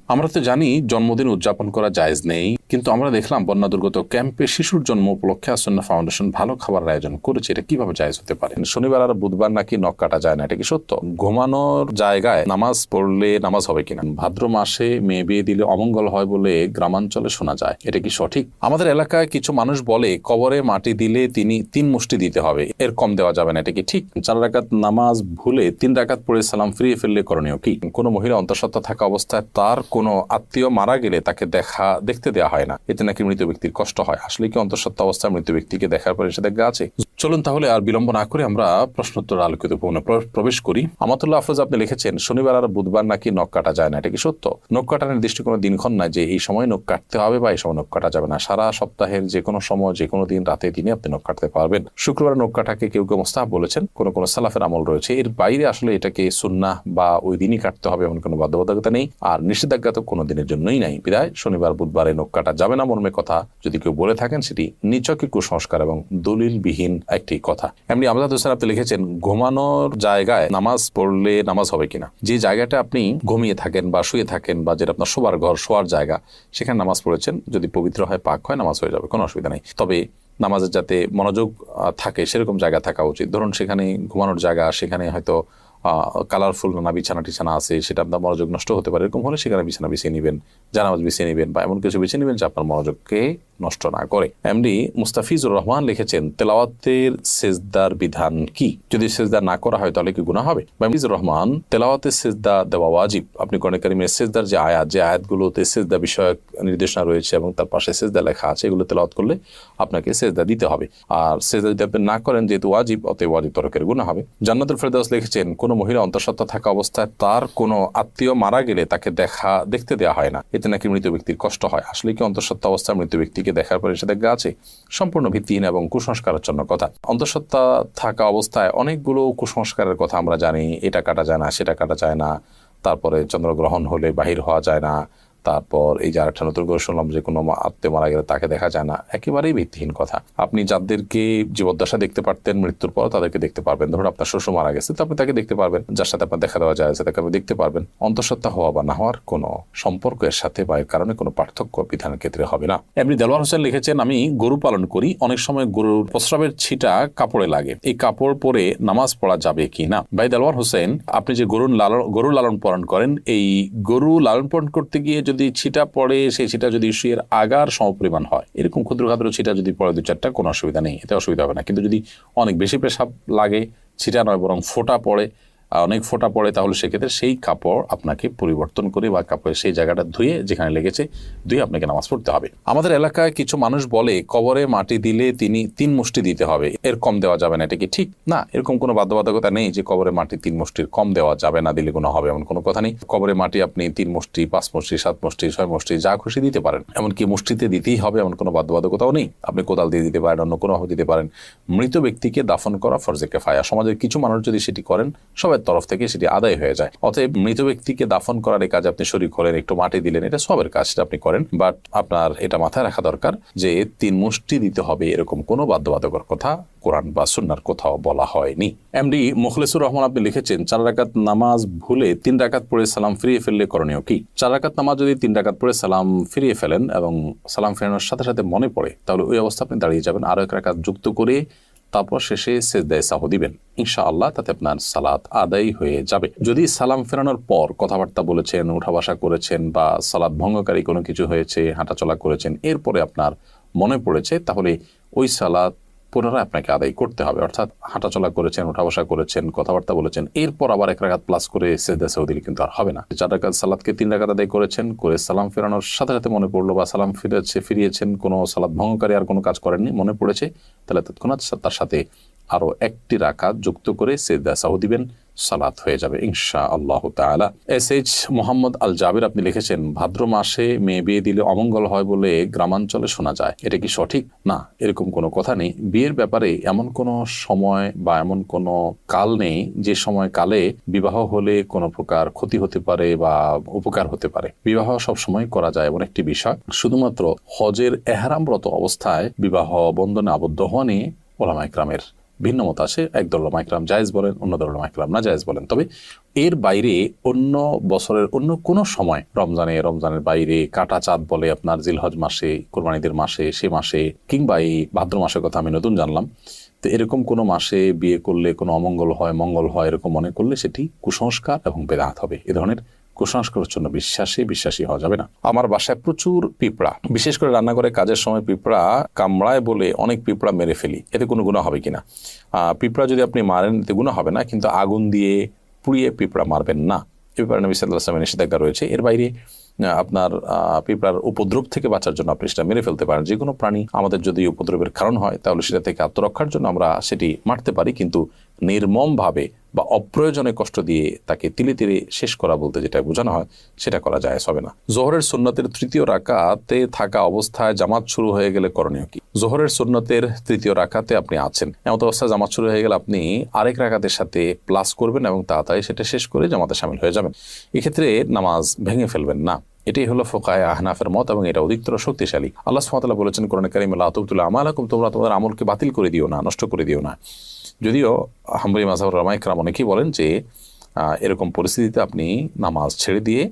আমরা তো জানি জন্মদিন উদযাপন করা জায়েজ নেই, কিন্তু আমরা দেখলাম বন্যা দুর্গত ক্যাম্পে শিশুর জন্ম উপলক্ষে আসন্না ফাউন্ডেশন ভালো খাবারের আয়োজন করেছে। এটা কিভাবে জায়েজ হতে পারে? শনিবার আর বুধবার নাকি নখ কাটা যায় না, এটা কি সত্য? ঘুমানোর জায়গায় নামাজ পড়লে নামাজ হবে কিনা? ভাদ্র মাসে মেয়ে বিয়ে দিলে অমঙ্গল হয় বলে গ্রামাঞ্চলে শোনা যায়, এটা কি সঠিক? আমাদের এলাকায় কিছু মানুষ বলে কবরে মাটি দিলে তিনি 3 মুষ্টি দিতে হবে, এর কম দেওয়া যাবে না, এটা কি ঠিক? 4 রাকাত নামাজ ভুলে 3 রাকাত পড়ে সালাম ফিরিয়ে ফেললে করণীয় কি? কোনো মহিলা অন্তঃসত্ত্বা থাকা অবস্থায় তার কোনো আত্মীয় মারা গেলে তাকে দেখতে দেওয়া হয় না, এতে নাকি মৃত ব্যক্তির কষ্ট হয়। আসলে কি অন্তঃসত্ত্বা অবস্থায় মৃত ব্যক্তিকে দেখার পরে নিষেধাজ্ঞা আছে? চলুন তাহলে আর বিলম্ব না করে আমরা প্রশ্নোত্তর আলোকিত প্রবেশ করি। আমাতুল্লাহ আফরোজ আপনি লিখেছেন শনিবার আর বুধবার নাকি নখ কাটা যায় না, এটা কি সত্য? নখ কাটার নির্দিষ্ট কোনো দিনক্ষণ নাই যে এই সময় নখ কাটতে হবে বা এই সময় নখ কাটা যাবে না। সারা সপ্তাহের যে কোনো সময় যে কোনো দিন রাতে দিনে আপনি নখ কাটতে পারবেন। শুক্রবার নখ কাটাকে কেউ কেউ মুস্তাহাব বলেছেন, কোন কোন সালাফের আমল রয়েছে। এর বাইরে আসলে এটাকে সুন্নাহ বা ওই দিনই কাটতে হবে এমন কোনো বাধ্যবাধকতা নেই, আর নিষেধাজ্ঞা তো কোনো দিনের জন্যই নাই। বিদায় শনিবার বুধবারে নখ কাটা যাবে না মর্মে কথা যদি কেউ বলে থাকেন, সেটি নিছকই কুসংস্কার এবং দলিলবিহীন একটি কথা। এমনি আমজাদ হোসেন আপনি লিখেছেন ঘুমানোর জায়গায় নামাজ পড়লে নামাজ হবে কিনা? যে জায়গাটা আপনি ঘুমিয়ে থাকেন বা শুয়ে থাকেন বা যেটা আপনার শোবার ঘর, শোয়ার জায়গা, সেখানে নামাজ পড়েছেন, যদি পবিত্র হয়, পাক হয়, নামাজ হয়ে যাবে, কোনো অসুবিধা নেই। তবে নামাজের যাতে মনোযোগ থাকে সেরকম জায়গা থাকা উচিত। ধরুন সেখানে ঘুমানোর জায়গা, সেখানে হয়তো কালারফুল নানা বিছানা টিছানা আছে, সেটা আপনার মনোযোগ নষ্ট হতে পারে। এরকম হলে সেখানে বিছানা বিছিয়ে নেবেন, জানামাজ বিছিয়ে নেবেন বা এমন কিছু বিছিয়ে নেবেন যে আপনার মনোযোগকে নষ্ট না করে। এমডি মুস্তাফিজুর রহমান লিখেছেন তেলাওয়াতের সেজদার বিধান কি? যদি সেজদা না করা হয় তাহলে কি গুনাহ হবে? মুস্তাফিজুর রহমান, তেলাওয়াতের সেজদা দেওয়া ওয়াজিব। আপনি কোরআন কারীমের সেজদার যে আয়াতগুলোতে সেজদা বিষয়ক নির্দেশনা রয়েছে এবং তার পাশে সেজদা লেখা আছে, এগুলো তেলাওয়াত করলে আপনাকে সেজদা দিতে হবে। আর সেজদা যদি আপনি না করেন, যেহেতু ওয়াজিব, অতএব ওয়াজিব তরকের গুনাহ হবে। জান্নাতুল ফেরদাউস লিখেছেন কোন মহিলা অন্তঃসত্ত্বা থাকা অবস্থায় তার কোনো আত্মীয় মারা গেলে তাকে দেখতে দেওয়া হয় না, এতে নাকি মৃত ব্যক্তির কষ্ট হয়। আসলে কি অন্তঃসত্ত্বা অবস্থায় মৃত ব্যক্তিকে দেখার পরে নিষেধাজ্ঞা আছে? সম্পূর্ণ ভিত্তিহীন এবং কুসংস্কারের জন্য কথা। অন্তঃসত্ত্বা থাকা অবস্থায় অনেকগুলো কুসংস্কারের কথা আমরা জানি। এটা কাটা যায় না, সেটা কাটা যায় না, তারপরে চন্দ্রগ্রহণ হলে বাহির হওয়া যায় না, তারপর এই যে আরেকটা নতুন করে শুনলাম যে কোনো আত্মীয় মারা গেলে তাকে দেখা যায় না। একেবারেই ভিত্তিহীন কথা। আপনি যাদেরকে জীবদ্দশা দেখতে পারতেন, মৃত্যুর পর তাদেরকে দেখতে পারবেন। ধরুন আপনার শ্বশুর মারা গেছে, তো আপনি তাকে দেখতে পারবেন, যার সাথে আপনার দেখা দেওয়া যায় তাকে আপনি দেখতে পারবেন। অন্তঃসত্ত্বা হওয়া বা না হওয়ার কোনো সম্পর্ক এর সাথে বা এর কারণে কোনো পার্থক্য বিধানের ক্ষেত্রে হবে না। এমনি দেলোয়ার হোসেন লিখেছেন আমি গরু পালন করি, অনেক সময় গরুর প্রস্রাবের ছিটা কাপড়ে লাগে, এই কাপড় পরে নামাজ পড়া যাবে কি না? ভাই দেলোয়ার হোসেন, আপনি যে গরু লালন পালন করেন, এই গরু লালন পালন করতে গিয়ে যদি ছিটা পড়ে, সেই ছিটা যদি শুয়ের আগার সমপরিমাণ হয়, এরকম ক্ষুদ্র ক্ষুদ্র ছিটা যদি পড়ে 2-4টা, কোনো অসুবিধা নেই, এতে অসুবিধা হবে না। কিন্তু যদি অনেক বেশি পেশাব লাগে, ছিটা নয় বরং ফোঁটা পড়ে, অনেক ফোঁটা পড়ে, তাহলে সেক্ষেত্রে সেই কাপড় আপনাকে পরিবর্তন করে বা কাপড়ের সেই জায়গাটা ধুয়ে, যেখানে লেগেছে ধুয়ে আপনাকে নামাজ পড়তে হবে। আমাদের এলাকায় কিছু মানুষ বলে কবরে মাটি দিলে তিনি 3 মুষ্টি দিতে হবে, এর কম দেওয়া যাবে না, এটা কি ঠিক? না, এরকম কোনো বাধ্যবাধকতা নেই যে কবরে মাটি 3 মুষ্টির কম দেওয়া যাবে না, দিলে কোনো হবে এমন কোনো কথা নেই। কবরে মাটি আপনি 3 মুষ্টি, 5 মুষ্টি, 7 মুষ্টি, 6 মুষ্টি, যা খুশি দিতে পারেন। এমনকি মুষ্টিতে দিতেই হবে এমন কোনো বাধ্যবাধকতাও নেই। আপনি কোদাল দিয়ে দিতে পারেন, অন্য কোনোভাবে দিতে পারেন। মৃত ব্যক্তিকে দাফন করা ফরজে কিফায়া। সমাজের কিছু মানুষ যদি সেটি করেন, সবার তরফ থেকে সেটি আদায় হয়ে যায়। অতএব মৃত ব্যক্তিকে দাফন করার এই কাজে আপনি শরীক হলেন, একটু মাটি দিলেন, এটা সবের কাজ, সেটা আপনি করেন। বাট আপনার এটা মাথায় রাখা দরকার যে 3 মুষ্টি দিতে হবে এরকম কোনো বাধ্যবাধকতার কথা কোরআন বা সুন্নাহর কোথাও বলা হয়নি। এমডি মুখলেসুর রহমান আপনি লিখেছেন 4 রাকাত নামাজ ভুলে 3 রাকাত পড়ে সালাম ফিরিয়ে ফেললে করণীয় কি? 4 রাকাত নামাজ যদি 3 রাকাত পড়ে সালাম ফিরিয়ে ফেলেন এবং সালাম ফেরানোর সাথে সাথে মনে পড়ে, তাহলে ওই অবস্থা আপনি দাঁড়িয়ে যাবেন, আরো 1 রাকাত যুক্ত করে তারপর শেষে সিজদায়ে সাহু দিবেন। ইনশাআল্লাহ তাতে আপনার সালাত আদায় হয়ে যাবে। যদি সালাম ফেরানোর পর কথাবার্তা বলেছেন, উঠা বসা করেছেন বা সালাত ভঙ্গকারী কোনো কিছু হয়েছে, হাঁটাচলা করেছেন, এরপরে আপনার মনে পড়েছে, তাহলে ওই সালাত পুনরায় আপনাকে আদায় করতে হবে। অর্থাৎ হাঁটাচলা করেছেন, উঠা বসা করেছেন, কথাবার্তা বলেছেন, এরপর আবার 1 রাকাত প্লাস করে সিজদায়ে সাহু দিলে কিন্তু আর হবে না। 4 রাকাত সালাতকে 3 রাকাত আদায় করেছেন, করে সালাম ফেরানোর সাথে সাথে মনে পড়লো বা সালাম ফিরিয়েছেন, কোনো সালাত ভঙ্গকারী আর কোনো কাজ করেননি, মনে পড়েছে, তাহলে তৎক্ষণাৎ তার সাথে আরো 1টি রাকাত যুক্ত করে সিজদায়ে সাহু দিবেন, সালাত হয়ে যাবে ইনশাআল্লাহ তাআলা। এসএইচ মোহাম্মদ আল জাবির আপনি লিখেছেন ভাদ্র মাসে মেয়ে বিয়ে দিলে অমঙ্গল হয় বলে গ্রামাঞ্চলে শোনা যায়, এটা কি সঠিক? না, এরকম কোনো কথা নেই। বিয়ের ব্যাপারে এমন কোনো সময় বা এমন কোনো কাল নেই যে সময় কালে বিবাহ হলে কোনো প্রকার ক্ষতি হতে পারে বা উপকার হতে পারে। বিবাহ সব সময় করা যায় এমন একটি বিষয়। শুধুমাত্র হজের এহরামরত অবস্থায় বিবাহ বন্ধনে আবদ্ধ হওয়া নিয়ে উলামায়ে কেরামের ভিন্ন মত আছে, একদল উলামা ইকরাম জায়েজ বলেন, অন্য দল উলামা ইকরাম না জায়েজ বলেন। তবে এর বাইরে অন্য বছরের অন্য কোনো সময়, রমজানের বাইরে, কাটা চাঁদ বলে আপনার জিলহজ মাসে, কোরবানিদের মাসে, সে মাসে, কিংবা এই ভাদ্র মাসের কথা আমি নতুন জানলাম, তো এরকম কোনো মাসে বিয়ে করলে কোনো অমঙ্গল হয়, মঙ্গল হয়, এরকম মনে করলে সেটি কুসংস্কার এবং বেদাত হবে। এ ধরনের কুসংস্কারের জন্য বিশ্বাসী হওয়া যাবে না। আমার বাসায় প্রচুর পিঁপড়া, বিশেষ করে রান্নাঘরে কাজের সময় পিঁপড়া কামড়ায় বলে অনেক পিঁপড়া মেরে ফেলি, এতে কোনো গুনাহ হবে কিনা? পিঁপড়া যদি আপনি মারেন এতে গুনাহ হবে না, কিন্তু আগুন দিয়ে পুড়িয়ে পিঁপড়া মারবেন না, এ ব্যাপারে নবী সাল্লাল্লাহু আলাইহি ওয়াসাল্লামের নিষেধাজ্ঞা রয়েছে। এর বাইরে আপনার পিঁপড়ার উপদ্রব থেকে বাঁচার জন্য আপনি সেটা মেরে ফেলতে পারেন। যে কোনো প্রাণী আমাদের যদি উপদ্রবের কারণ হয় তাহলে সেটা থেকে আত্মরক্ষার জন্য আমরা সেটি মারতে পারি, কিন্তু নির্মমভাবে বা অপ্রয়োজনে কষ্ট দিয়ে তাকে তিলে তিলে শেষ করা বলতে যেটা বোঝানো হয় সেটা করা জায়েজ হবে না। জোহরের সুন্নতের তৃতীয় রাকাতে থাকা অবস্থায় জামাত শুরু হয়ে গেলে করণীয় কি? জোহরের সুন্নতের তৃতীয় রাকাতে আপনি আছেন, এমন অবস্থায় জামাত শুরু হয়ে গেলে আপনি আরেক রাকাতের সাথে প্লাস করবেন এবং তাড়াতাড়ি সেটা শেষ করে জামাতে শামিল হয়ে যাবেন। এক্ষেত্রে নামাজ ভেঙে ফেলবেন না। এটাই হলো ফুকাহায়ে আহনাফের মত এবং এটা অধিকতর শক্তিশালী। আল্লাহ সুবহানাহু ওয়া তাআলা বলেছেন কোরআনে কারিমে, লা তুবতিলু আমালাকুম, তোমরা তোমাদের আমলকে বাতিল করে দিও না, নষ্ট করে দিও না। যদিও হাম্বলি মাযহাবের উলামা ইকরাম অনেকেই বলেন যে এরকম পরিস্থিতিতে আপনি নামাজ ছেড়ে দিয়ে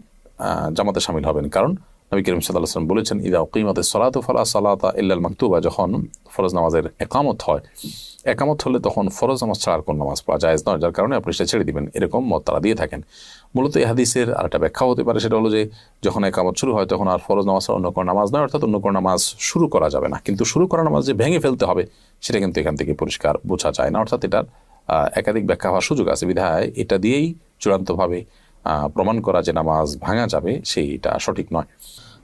জামাতে শামিল হবেন, কারণ নবী করিম সাল্লাল্লাহু আলাইহি ওয়াসাল্লাম বলেছেন, ইযা উকিমাতিস সালাতু ফালা সালাতা ইল্লাল মাকতুবা, যখন ফরজ নামাজের একামত হয়, একামত হলে তখন ফরজ নামাজ ছাড়ার কোন নামাজ পড়া জায়েজ নয়, যার কারণে আপনি সেটা ছেড়ে দিবেন, এরকম মত তারা দিয়ে থাকেন। মূলত এই হাদিসের আরেকটা ব্যাখ্যা হতে পারে, সেটা হলো যে যখন একামত শুরু হয় তখন আর ফরজ নামাজ ছাড়া অন্য কোনো নামাজ নয়, অর্থাৎ অন্য কোনো নামাজ শুরু করা যাবে না। কিন্তু শুরু করা নামাজ যে ভেঙে ফেলতে হবে সেটা কিন্তু এখান থেকে পরিষ্কার বোঝা যায় না, অর্থাৎ এটার একাধিক ব্যাখ্যা হওয়ার সুযোগ আছে, বিধায় এটা দিয়েই চূড়ান্তভাবে প্রমাণ করা যে নামাজ ভাঙা যাবে সেইটা সঠিক নয়।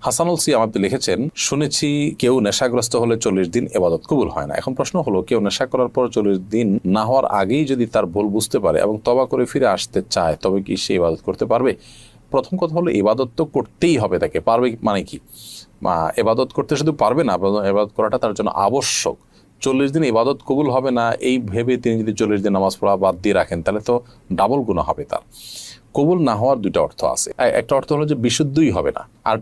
হাসানুল সিয়াম আপনি লিখেছেন, শুনেছি কেউ নেশাগ্রস্ত হলে 40 দিন ইবাদত কবুল হয় না। এখন প্রশ্ন হলো, কেউ নেশা করার পর 40 দিন না হওয়ার আগেই যদি তার ভুল বুঝতে পারে এবং তওবা করে ফিরে আসতে চায়, তবে কি সে ইবাদত করতে পারবে? প্রথম কথা হলো, ইবাদত তো করতেই হবে তাকে। পারবে মানে কি? ইবাদত করতে শুধু পারবে না, ইবাদত করাটা তার জন্য আবশ্যক। 40 দিন ইবাদত কবুল হবে না এই ভেবে তিনি যদি 40 দিন নামাজ পড়া বাদ দিয়ে রাখেন তাহলে তো ডাবল গুনাহ হবে তার। কবুল না হওয়ার দুইটা অর্থ আছে। একটা অর্থ হলো যে বিশুদ্ধই হবে না, আর